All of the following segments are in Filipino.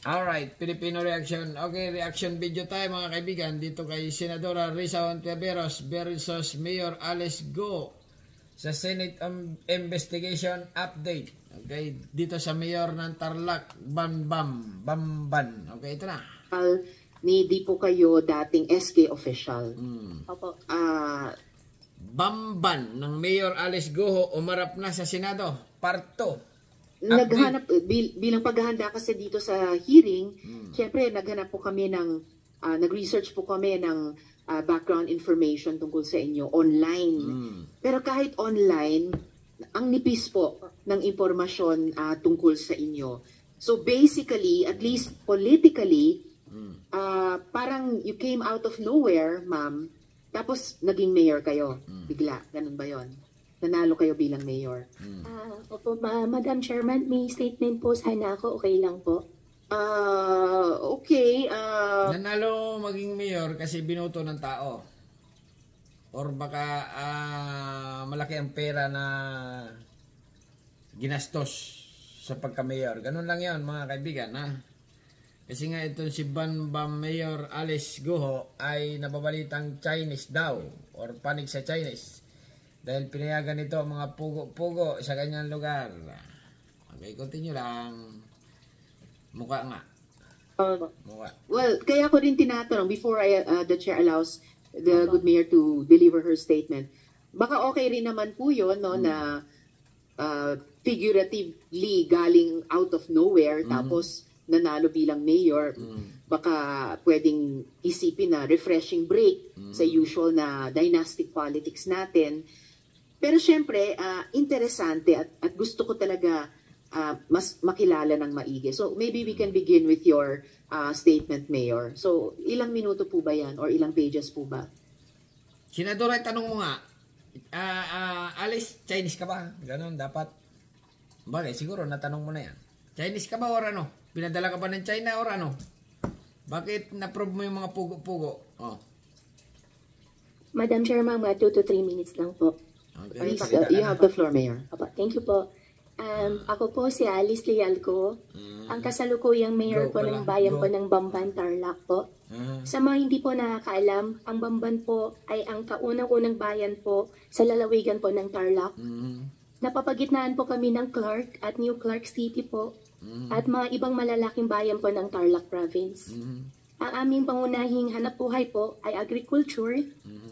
Alright, Filipino reaction. Okay, reaction video tayo mga kaibigan. Dito kay Senadora Risa Hontiveros versus Mayor Alice Go sa Senate investigation update. Okay, dito sa Mayor ng Tarlac, Bamban. Okay, ito na. Ni di po kayo dating SK official. Opo. Bamban ng Mayor Alice Go umarap na sa Senado. Part 2. Naghanap bilang paghahanda kasi dito sa hearing, syempre naghanap po kami ng nag-research po kami ng background information tungkol sa inyo online. Pero kahit online, ang nipis po ng impormasyon tungkol sa inyo. So basically, at least politically, parang you came out of nowhere, ma'am, tapos naging mayor kayo. Bigla, ganun ba yon? Nanalo kayo bilang mayor. Opo, Madam Chairman, may statement po sana ako. Okay lang po. Okay. Nanalo maging mayor kasi binoto ng tao. Or baka malaki ang pera na ginastos sa pagka-mayor. Ganun lang yon mga kaibigan. Ha? Kasi nga itong si Bambam Mayor Alice Guho ay nababalitang Chinese daw or panig sa Chinese. Dahil pinayagan nito ang mga pugo-pugo sa kanyang lugar. Okay, continue lang. Mukha nga. Mukha. Well, kaya ko rin tinatanong before the chair allows the good mayor to deliver her statement. Baka okay rin naman po yun, no, na figuratively galing out of nowhere tapos nanalo bilang mayor. Baka pwedeng isipin na refreshing break sa usual na dynastic politics natin. Pero syempre, interesante at gusto ko talaga mas makilala ng maigi. So maybe we can begin with your statement, Mayor. So ilang minuto po ba yan or ilang pages po ba? Senadora, tanong mo nga, Alice, Chinese ka ba? Ganon, dapat. Bagay, siguro natanong mo na yan. Chinese ka ba or ano? Pinadala ka ba ng China or ano? Bakit na-prove mo yung mga pugo-pugo? Oh. Madam Chairman, mga 2 to 3 minutes lang po. Okay, You have the floor, Mayor. Opo, thank you po. Ako po si Alice Lialco, ang kasalukuyang mayor po ng bayan po ng Bamban, Tarlac po. Sa mga hindi po nakakaalam, ang Bamban po ay ang kaunang-unang bayan po sa lalawigan po ng Tarlac. Napapagitnaan po kami ng Clark at New Clark City po at mga ibang malalaking bayan po ng Tarlac Province. Ang aming pangunahing hanap buhay po ay agriculture.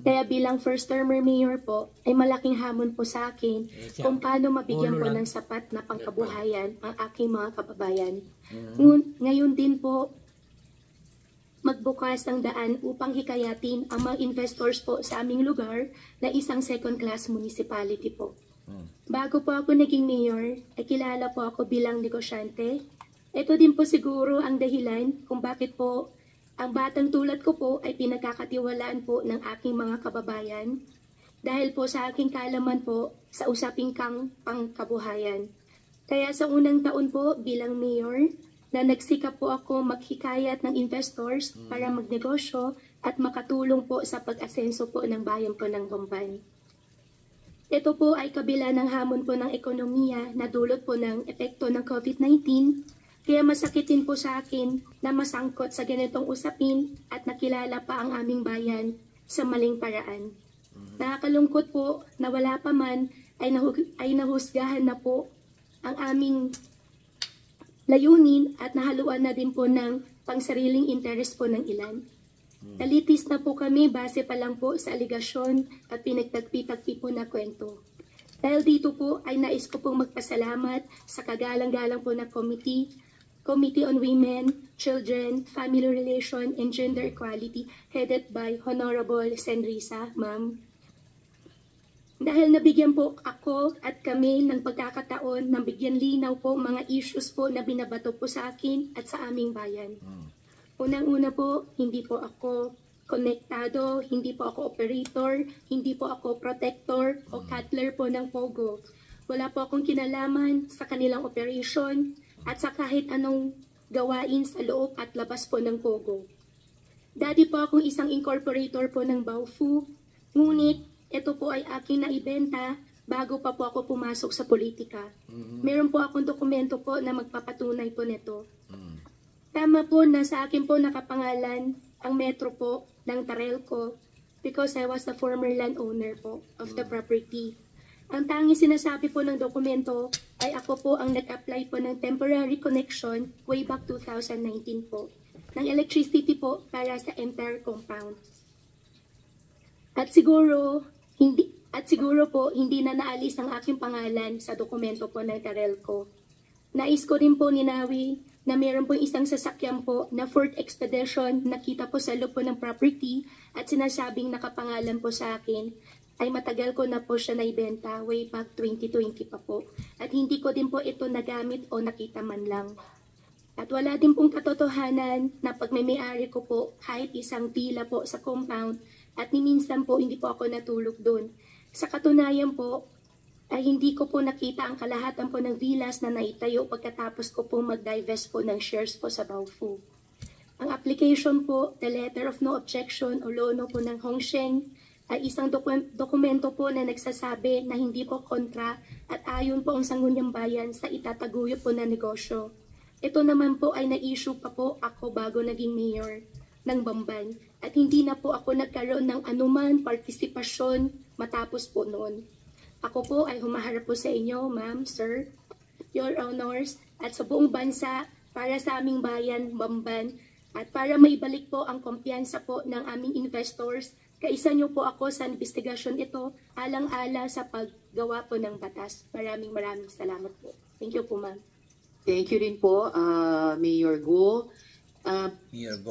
Kaya bilang first termer mayor po, ay malaking hamon po sa akin kung paano mabigyan po ng sapat na pangkabuhayan ang aking mga kababayan. Ngayon din po, magbukas ang daan upang hikayatin ang mga investors po sa aming lugar na isang second-class municipality po. Bago po ako naging mayor, ay kilala po ako bilang negosyante. Ito din po siguro ang dahilan kung bakit po ang batang tulad ko po ay pinagkakatiwalaan po ng aking mga kababayan dahil po sa aking kaalaman po sa usaping pangkabuhayan. Kaya sa unang taon po bilang mayor na nagsikap po ako maghikayat ng investors para magnegosyo at makatulong po sa pag-asenso po ng bayan po ng Bamban. Ito po ay kabila ng hamon po ng ekonomiya na dulot po ng epekto ng COVID-19. Kaya masakitin po sa akin na masangkot sa ganitong usapin at nakilala pa ang aming bayan sa maling paraan. Nakakalungkot po na wala pa man ay nahusgahan na po ang aming layunin at nahaluan na din po ng pangsariling interes po ng ilan. Nalitis na po kami base pa lang po sa aligasyon at pinagtagpi-tagpi po na kwento. Dahil dito po ay nais ko pong magpasalamat sa kagalang-galang po na Committee on Women, Children, Family Relation, and Gender Equality headed by Honorable Senrisa, ma'am. Dahil nabigyan po ako at kami ng pagkakataon na bigyan linaw po mga issues po na binabato po sa akin at sa aming bayan. Unang-una po, hindi po ako konektado, hindi po ako operator, hindi po ako protector o cutler po ng Pogo. Wala po akong kinalaman sa kanilang operation at sa kahit anong gawain sa loob at labas po ng Pogo. Dati po akong isang incorporator po ng Baofu, ngunit ito po ay aking naibenta bago pa po ako pumasok sa politika. Meron po akong dokumento po na magpapatunay po nito. Tama po na sa akin po nakapangalan ang metro po ng Tarelco because I was the former landowner po of the property. Ang tanging sinasabi po ng dokumento ay ako po ang nag-apply po ng temporary connection way back 2019 po ng electricity po para sa entire compound. At siguro po hindi na naalis ang aking pangalan sa dokumento po ng Tarelco. Nais ko rin po ninawi na meron po isang sasakyan po na Ford Expedition nakita po sa loob po ng property at sinasabing nakapangalan po sa akin ay matagal ko na po siya naibenta way back 2020 pa po. At hindi ko din po ito nagamit o nakita man lang. At wala din pong katotohanan na pagmamay-ari ko po kahit isang pila po sa compound at minsan po hindi po ako natulog doon. Sa katunayan po, ay hindi ko po nakita ang kalahatan po ng villas na naitayo pagkatapos ko po mag-divest po ng shares po sa Baofu. Ang application po, the letter of no objection o lono po ng Hongsheng, ay isang dokumento po na nagsasabi na hindi po kontra at ayon po ang Sangguniang Bayan sa itataguyod po na negosyo. Ito naman po ay na-issue pa po ako bago naging mayor ng Bamban at hindi na po ako nagkaroon ng anuman partisipasyon matapos po noon. Ako po ay humaharap po sa inyo, ma'am, sir, your honors, at sa buong bansa para sa aming bayan, Bamban, at para maibalik po ang kumpiyansa po ng aming investors. Kaisa niyo po ako sa investigasyon ito, alang-ala sa paggawa po ng batas. Maraming salamat po. Thank you po, ma'am. Thank you rin po, Mayor Go.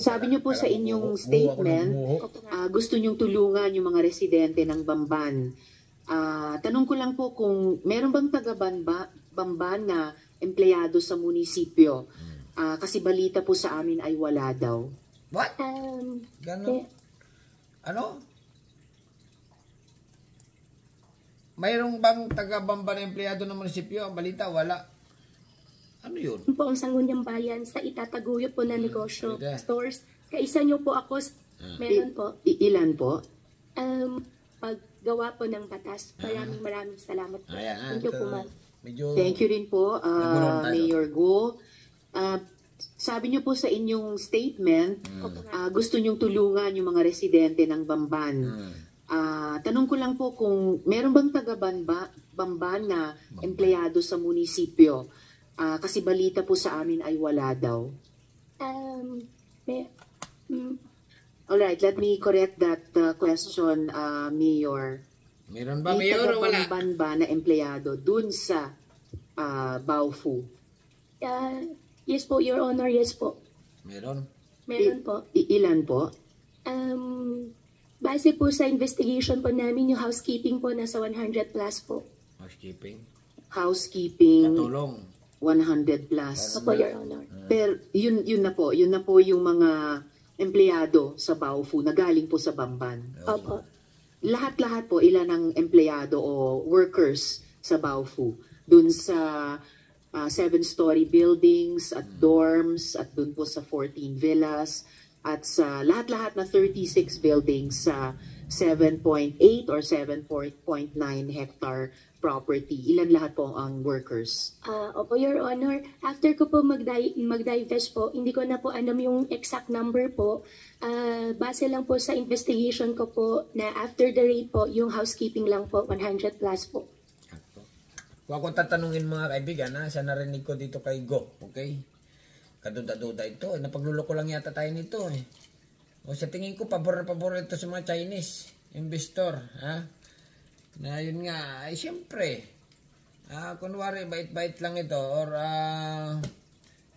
Sabi niyo po sa inyong statement, gusto niyong tulungan yung mga residente ng Bamban. Tanong ko lang po kung meron bang taga-Bamban na empleyado sa munisipyo? Kasi balita po sa amin ay wala daw. What? Ganon? Ano? Mayroong bang taga-Bamban na empleyado ng munisipyo? Ang balita, wala. Ano yun? Po ang Sangguniang Bayan sa itataguyod po na negosyo, stores. Kaisa niyo po ako, meron po. Ilan po? Paggawa po ng batas. Maraming salamat po. Thank you po, ma'am. Thank you rin po, Mayor Go. Sabi niyo po sa inyong statement, gusto niyong tulungan yung mga residente ng Bamban. Tanong ko lang po kung meron bang taga-Bamban na empleyado sa munisipyo? Kasi balita po sa amin ay wala daw. Alright, let me correct that question, Mayor. Meron ba, Mayor, o wala? May taga-Bamban ba na empleyado dun sa Baofu? Yes po, Your Honor, yes po. Meron Po. Ilan po? Base po sa investigation po namin, yung housekeeping po nasa 100 plus po. Housekeeping. Katulong. 100 plus. Opo, Your Honor. Pero yun na po yung mga empleyado sa Baofu na galing po sa Bamban. Opo. Lahat po, ilan ang empleyado o workers sa Baofu? Dun sa 7-story buildings at dorms at dun po sa 14 villas at sa lahat-lahat na 36 buildings sa 7.8 or 7.9 hectare property. Ilan lahat po ang workers? Opo, Your Honor. After ko po mag-divest po, hindi ko na po alam yung exact number po. Base lang po sa investigation ko po na after the raid po, yung housekeeping lang po, 100 plus po. Kung ako tatanungin mga kaibigan, sa narinig ko dito kay Go, okay? Kaduda-duda ito, napagluloko lang yata tayo nito eh. O sa tingin ko, pabor na pabor ito sa mga Chinese investor, ha? Na yun nga, ay siyempre, kunwari, bait-bait lang ito, or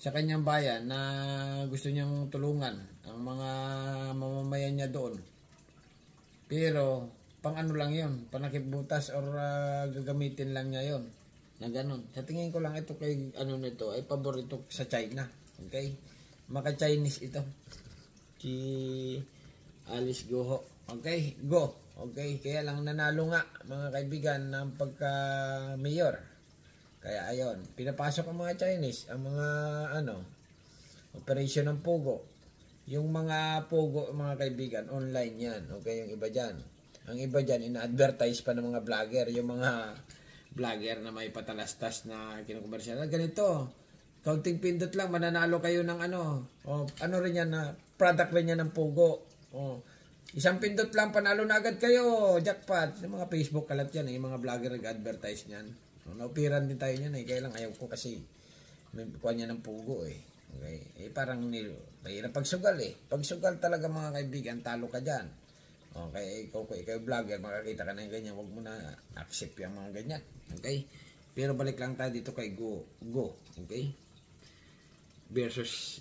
sa kanyang bayan na gusto niyang tulungan ang mga mamamayan niya doon. Pero, pang ano lang yun, panakibutas or gagamitin lang niya yun. Na ganun. Sa tingin ko lang ito kay ano nito, ay pabor ito sa China. Okay? Maka-Chinese ito. Si Alice Goho. Okay? Go. Okay? Kaya lang nanalo nga mga kaibigan ng pagka-mayor. Kaya ayon, pinapasok ang mga Chinese, ang mga operation ng Pogo. Yung mga Pogo, mga kaibigan, online yan. Okay? Yung iba dyan. Ang iba dyan, ina-advertise pa ng mga vlogger. Yung mga vlogger na may patalastas na kinukomersyal. Ganito, Kaunting pindot lang, mananalo kayo ng ano. O, ano rin yan na, product rin yan ng Pogo. O, isang pindot lang, panalo na agad kayo. Jackpot. Yung mga Facebook kalat yan, yung mga vlogger nag-advertise niyan. So, naupiran din tayo niyan eh. Kaya lang ayaw ko kasi may kuha niya ng Pogo eh. Okay? Eh, parang mahirap pagsugal eh. Pagsugal talaga mga kaibigan, talo ka dyan. Okay, ikaw vlogger, makakita ka na yung ganyan. Huwag mo na accept yung mga ganyan. Okay? Pero balik lang tayo dito kay Go. Okay? Versus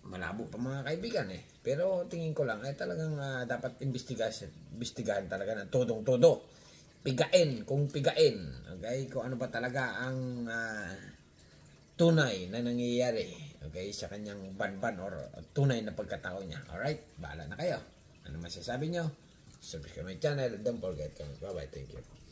malabo pa mga kaibigan eh. Pero tingin ko lang ay talagang dapat imbestigahan talaga ng todong-todo. Pigain. Okay? Kung ano ba talaga ang tunay na nangyayari. Okay? Sa kanyang ban or tunay na pagkatao niya. Alright? Bahala na kayo. Ano masasabi nyo? Subscribe my channel. Don't forget to comment. Bye-bye. Thank you.